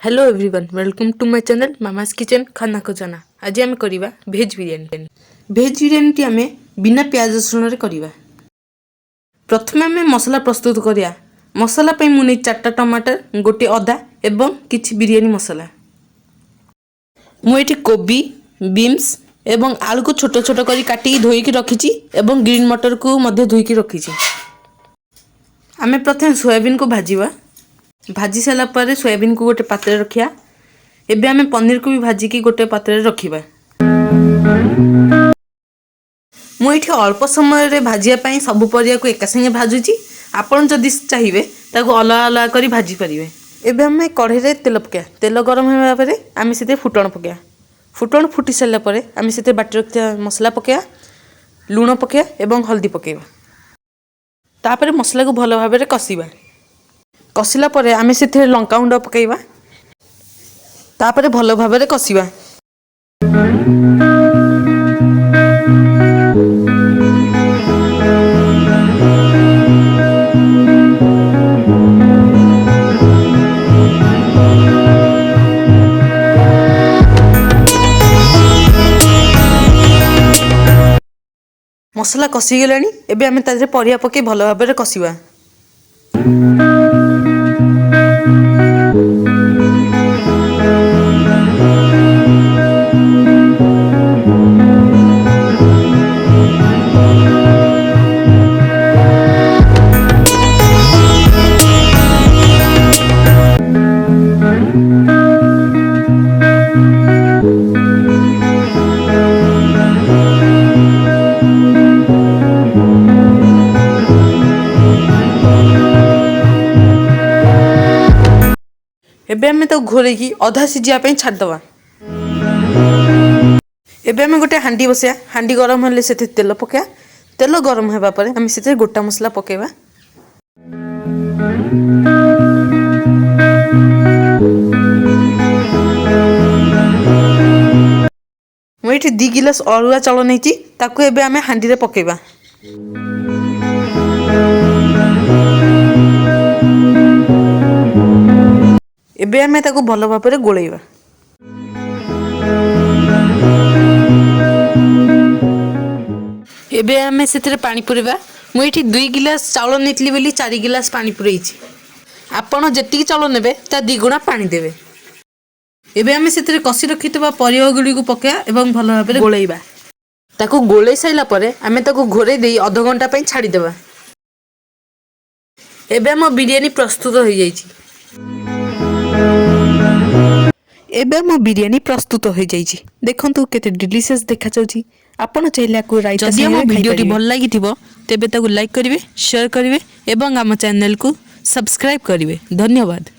Hello everyone, welcome to my channel mama's kitchen खाना खोजना। आज आम करवा भेज बिरियानी। भेज बिरियानी आम बिना प्याज रसुण करवा। प्रथम आम मसला प्रस्तुत करिया। मसला पे मुझे 4टा टमाटर, गोटे अदा एवं किछि बिरियानी मसला। मुझे कोबी, बीन्स एवं आलू को छोट छोट करी काटी धोईकी रखी एवं ग्रीन मटर को मध्य धोईकी रखी। आम प्रथम सोयाबीन को भाजवा। भाजी सारा पर सोयाबीन को गोटे पात्र रखिया। एबे आमे पनीर को भी भाजिकी गोटे पात्र रखिबा। मु एठी अल्प समय रे भाजिया पई सब परिया को एका संगे भाजुची। आपण जदि चाहिए ताको अलग अलग करी भाजी परिवे। एबे आमे कढ़ई रे तेल पका। तेल गरम होबा परे आमे सेते फुटण पका। फुटण फुटी सारा परे आमे सेते बाटी रखिया मसला पका, लूण पका एवं हल्दी पकेबा। तापरे मसला को भलो भाबरे कसीबा। कसिला परे आमे सेथे लंका गुंड पकेइबा। तापरे भलो भाबरे कसिबा। मसला कसी गेलानी। एबे आमे ताजे परिया पके भलो भाबरे कसिबा। एबे आमे तो घोरे की अधा सिजिया पे छाड़दवा। एबे आमे गोटे हांडी बसिया। हांडी गरम होले सेते तेल पका। तेल गरम हेबा परे आमे सेते गोटा मसला पकेबा। मु एठी 2 गिलास अरुआ चाउल नेची। ताको एबे आमे हांडी रे पकेबा। एबे आमे ताको भलो भाबरे गोळेइबा। एबे आमे सेतरे पानी पुरेबा। मु एठी 2 गिलास चाउल नेतली बेली 4 गिलास पानी पुरेइछि। आपण जेतिकी चाउल नेबे ता 2 गुणा पानी देबे। एबे आमे सेतरे कसी रखितबा परिवा गुडी को पकेया एवं भलो भाबरे गोळेइबा। ताको गोळेइ साइला परे आमे ताको घोरे देई आधा घंटा पई छाडी देबा। एबे हम बिरयानी प्रस्तुत हो जाइछि। एबे मो बिरयानी प्रस्तुत हो जाइछि। देखंतु केते डिलीशियस देखा जाउछि। आपण चाइला को राइता से खाइ परिबे। वीडियोटी भल लागिथिबो तेबे ताको लाइक करिवे, शेयर करिवे एवं हम चैनल को सब्सक्राइब करिवे। धन्यवाद।